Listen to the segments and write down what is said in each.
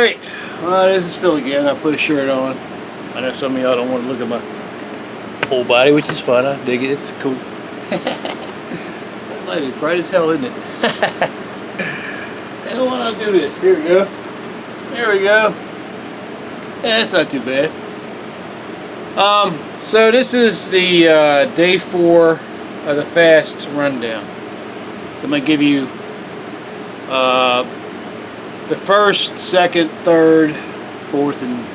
Alright, well, this is Phil again. I put a shirt on. I know some of y'all don't want to look at my whole body, which is fun. I dig it. It's cool. That light is bright as hell, isn't it? I don't want to do this. Here we go. There we go. Yeah, that's not too bad. So this is the day 4 of the fast rundown. So I'm going to give you the first, second, third, fourth, and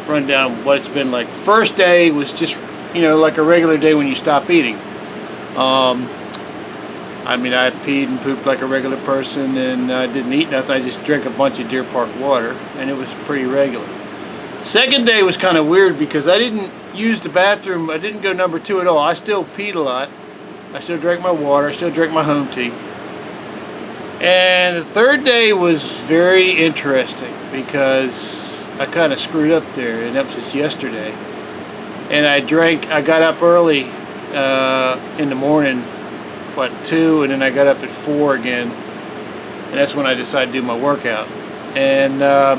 rundown what it's been like. The first day was just, you know, like a regular day when you stop eating. I mean, I peed and pooped like a regular person, and I didn't eat nothing. I just drank a bunch of Deer Park water, and it was pretty regular. Second day was kind of weird because I didn't use the bathroom. I didn't go number 2 at all. I still peed a lot. I still drank my water. I still drank my home tea. And the third day was very interesting because I kind of screwed up there, and that was just yesterday. And I got up early in the morning, what, 2, and then I got up at 4 again, and that's when I decided to do my workout. And I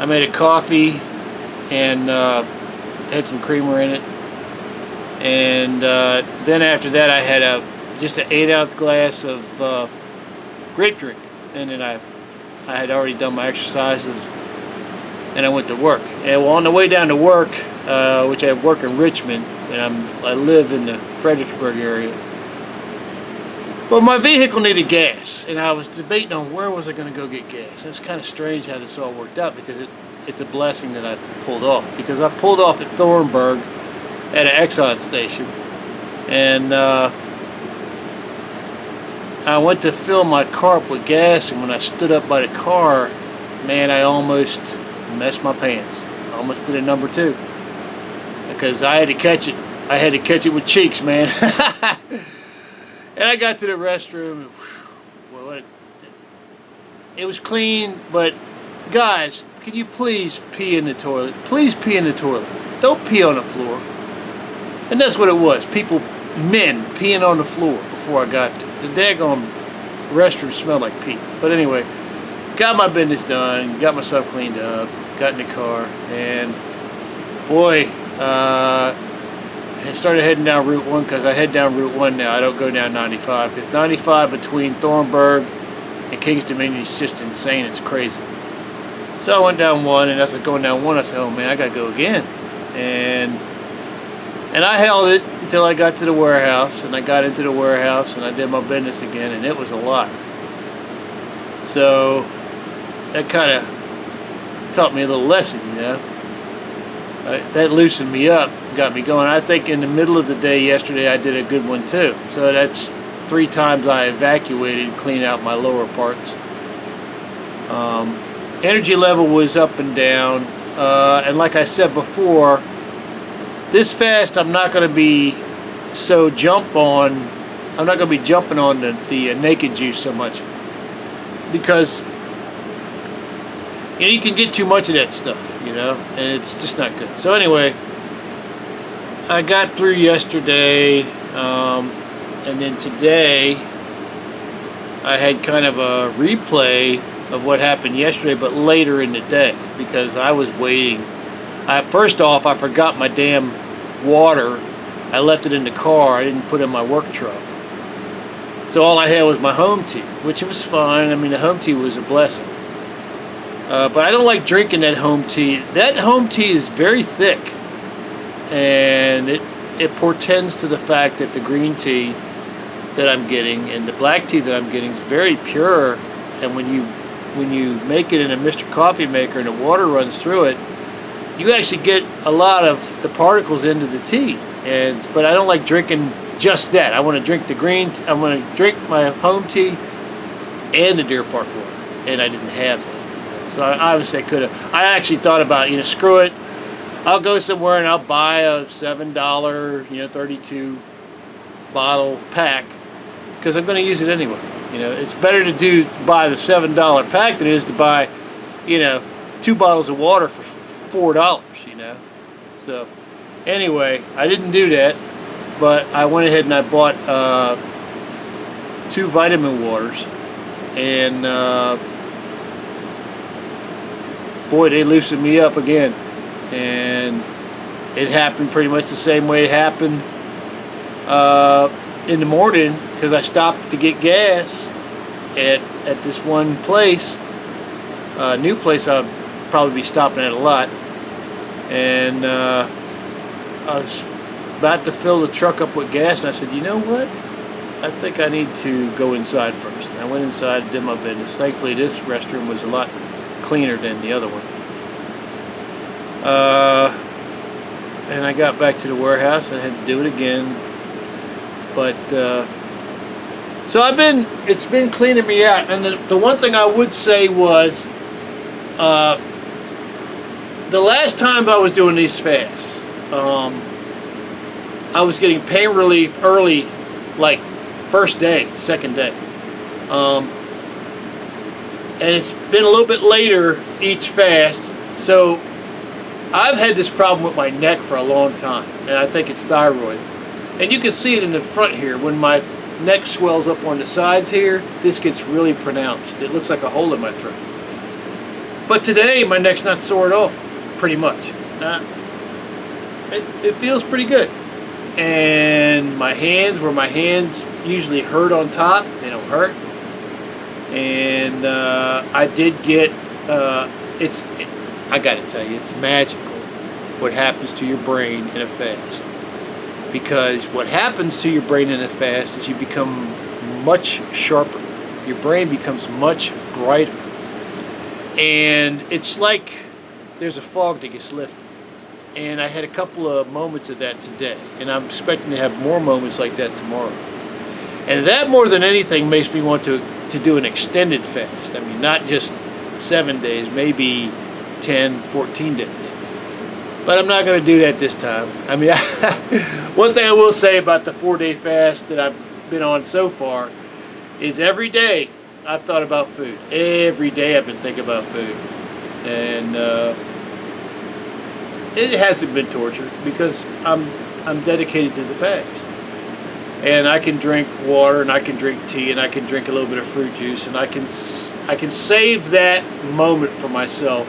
made a coffee and had some creamer in it, and then after that I had just an 8-ounce glass of grape drink, and then I had already done my exercises, and I went to work. And well, on the way down to work, which I work in Richmond, and I live in the Fredericksburg area, well, my vehicle needed gas, and I was debating on where was I going to go get gas. It's kind of strange how this all worked out, because it's a blessing that I pulled off, because I pulled off at Thornburg at an Exxon station, and I went to fill my car up with gas, and when I stood up by the car, man, I almost messed my pants. I almost did a number 2 because I had to catch it. I had to catch it with cheeks, man. And I got to the restroom. Well, it was clean, but guys, can you please pee in the toilet? Please pee in the toilet. Don't pee on the floor. And that's what it was. Men peeing on the floor before I got there. The daggone restroom smelled like pee. But anyway, got my business done, got myself cleaned up, got in the car, and boy, I started heading down Route 1, because I head down Route 1 now. I don't go down 95, because 95 between Thornburg and Kings Dominion is just insane. It's crazy. So I went down 1, and as I was going down 1, I said, oh man, I gotta go again. And I held it until I got to the warehouse, and I got into the warehouse, and I did my business again, and it was a lot. So that kind of taught me a little lesson, you know. That loosened me up, got me going. I think in the middle of the day yesterday I did a good one too. So that's 3 times I evacuated, cleaned out my lower parts. Energy level was up and down, and like I said before, this fast I'm not going to be so I'm not going to be jumping on the naked juice so much, because you can get too much of that stuff, you know, and it's just not good. So anyway, I got through yesterday, and then today I had kind of a replay of what happened yesterday, but later in the day, because I was waiting. First off, I forgot my damn water. I left it in the car. I didn't put it in my work truck. So all I had was my home tea, which was fine. I mean, the home tea was a blessing. But I don't like drinking that home tea. That home tea is very thick, and it portends to the fact that the green tea that I'm getting and the black tea that I'm getting is very pure. And when you make it in a Mr. Coffee maker and the water runs through it, you actually get a lot of the particles into the tea. But I don't like drinking just that. I want to drink I want to drink my home tea and the Deer Park water, and I didn't have that. So obviously I could have. I actually thought about, screw it. I'll go somewhere and I'll buy a $7, 32 bottle pack, because I'm going to use it anyway. It's better to buy the $7 pack than it is to buy, 2 bottles of water for $4. So anyway, I didn't do that, but I went ahead and I bought 2 vitamin waters, and boy, they loosened me up again. And it happened pretty much the same way it happened in the morning, because I stopped to get gas at this one place, a new place I'll probably be stopping at a lot. And I was about to fill the truck up with gas, and I said, you know what? I think I need to go inside first. And I went inside and did my business. Thankfully, this restroom was a lot cleaner than the other one. And I got back to the warehouse and I had to do it again. But so it's been cleaning me out. And the one thing I would say was, the last time I was doing these fasts, I was getting pain relief early, like first day, second day. And it's been a little bit later each fast. So I've had this problem with my neck for a long time, and I think it's thyroid. And you can see it in the front here. When my neck swells up on the sides here, this gets really pronounced. It looks like a hole in my throat. But today, my neck's not sore at all, pretty much. It feels pretty good. And my hands, where my hands usually hurt on top, they don't hurt. And I did get, I gotta tell you, it's magical what happens to your brain in a fast. Because what happens to your brain in a fast is you become much sharper. Your brain becomes much brighter. And it's like there's a fog that gets lifted. And I had a couple of moments of that today. And I'm expecting to have more moments like that tomorrow. And that, more than anything, makes me want to do an extended fast. I mean, not just 7 days, maybe 10, 14 days. But I'm not going to do that this time. I mean, one thing I will say about the 4-day fast that I've been on so far is every day I've thought about food. Every day I've been thinking about food. And it hasn't been torture because I'm dedicated to the fast. And I can drink water, and I can drink tea, and I can drink a little bit of fruit juice, and I can save that moment for myself.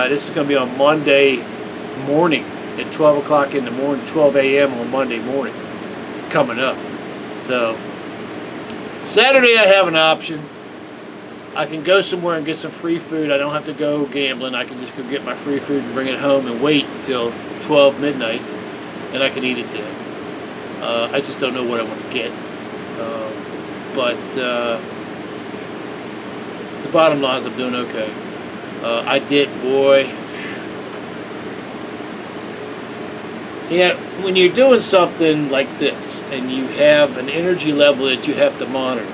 This is going to be on Monday morning at 12 o'clock in the morning, 12 a.m. on Monday morning, coming up. So Saturday I have an option. I can go somewhere and get some free food. I don't have to go gambling. I can just go get my free food and bring it home and wait until 12 midnight, and I can eat it then. I just don't know what I want to get. But the bottom line is I'm doing okay. I did, boy. Yeah, when you're doing something like this and you have an energy level that you have to monitor,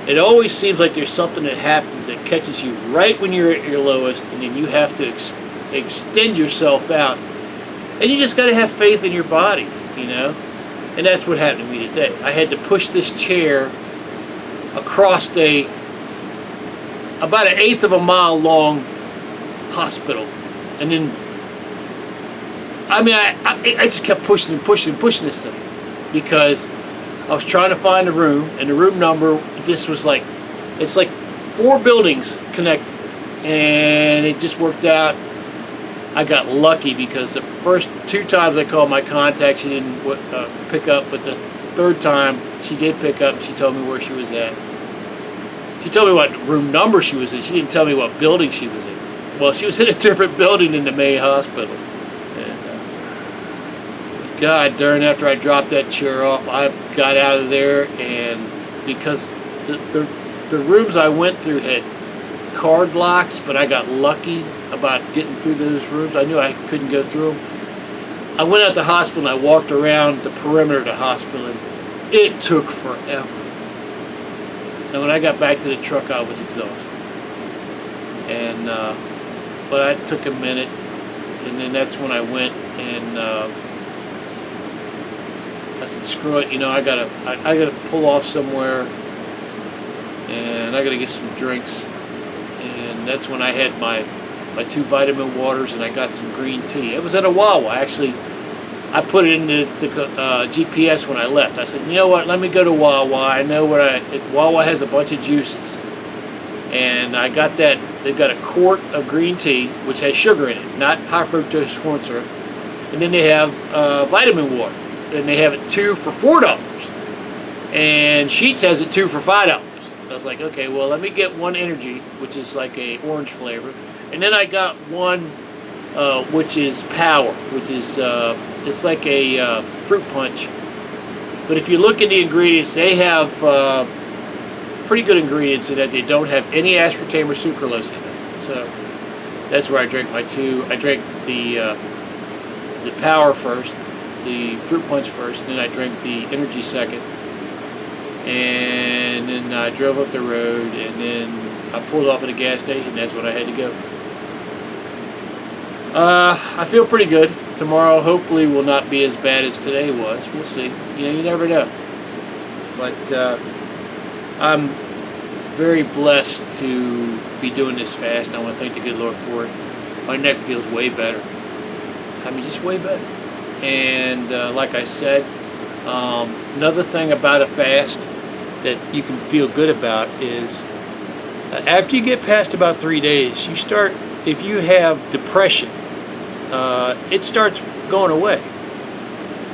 it always seems like there's something that happens that catches you right when you're at your lowest, and then you have to extend yourself out. And you just got to have faith in your body, you know? And that's what happened to me today. I had to push this chair across about 1/8 of a mile long hospital. And then, I mean, I just kept pushing and pushing and pushing this thing, because I was trying to find a room, and the room number, this was like, it's like 4 buildings connected, and it just worked out. I got lucky because the first 2 times I called my contact, she didn't pick up, but the 3rd time she did pick up. She told me where she was at. She told me what room number she was in. She didn't tell me what building she was in. Well, she was in a different building in the main hospital. And God darn, after I dropped that chair off, I got out of there, and because the rooms I went through had card locks, but I got lucky about getting through those rooms. I knew I couldn't go through them. I went out the hospital and I walked around the perimeter of the hospital, and it took forever. And when I got back to the truck, I was exhausted. And but I took a minute, and then that's when I went and I said, "Screw it, you know, I gotta pull off somewhere, and I gotta get some drinks." And that's when I had my 2 vitamin waters, and I got some green tea. It was at a Wawa. Actually, I put it in the GPS when I left. I said, you know what, let me go to Wawa. I know Wawa has a bunch of juices. And I got that. They've got a quart of green tea, which has sugar in it, not high fructose corn syrup. And then they have vitamin water, and they have it 2 for $4. And Sheetz has it 2 for $5. I was like, okay, well, let me get one energy, which is like a orange flavor, and then I got one which is Power, which is it's like a fruit punch. But if you look at the ingredients, they have pretty good ingredients in that. They don't have any aspartame or sucralose in it. So that's where I drank my 2. I drank the Power first, the fruit punch first, and then I drank the energy second. And then I drove up the road, and then I pulled off at a gas station. That's when I had to go. I feel pretty good. Tomorrow hopefully will not be as bad as today was. We'll see. You know, you never know. But I'm very blessed to be doing this fast. I want to thank the good Lord for it. My neck feels way better. I mean, just way better. And like I said, another thing about a fast that you can feel good about is after you get past about 3 days, you start, if you have depression, it starts going away.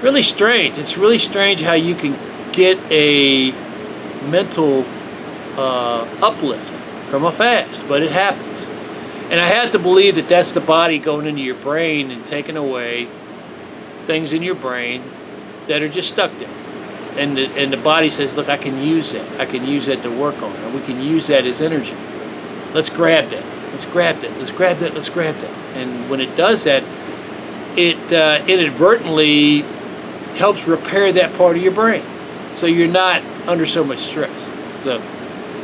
Really strange. It's really strange how you can get a mental uplift from a fast, but it happens. And I have to believe that that's the body going into your brain and taking away things in your brain that are just stuck there. And the body says, look, I can use that. I can use that to work on, and we can use that as energy. Let's grab that. Let's grab that. Let's grab that. Let's grab that. And when it does that, it inadvertently helps repair that part of your brain, so you're not under so much stress. So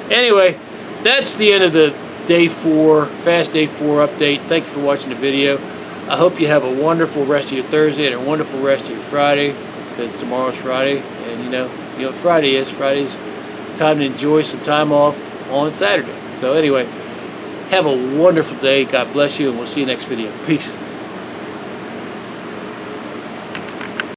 anyway, that's the end of the day 4, fast day 4 update. Thank you for watching the video. I hope you have a wonderful rest of your Thursday and a wonderful rest of your Friday, because tomorrow's Friday, and you know what Friday is. Friday's time to enjoy some time off on Saturday. So anyway, have a wonderful day. God bless you, and we'll see you next video. Peace.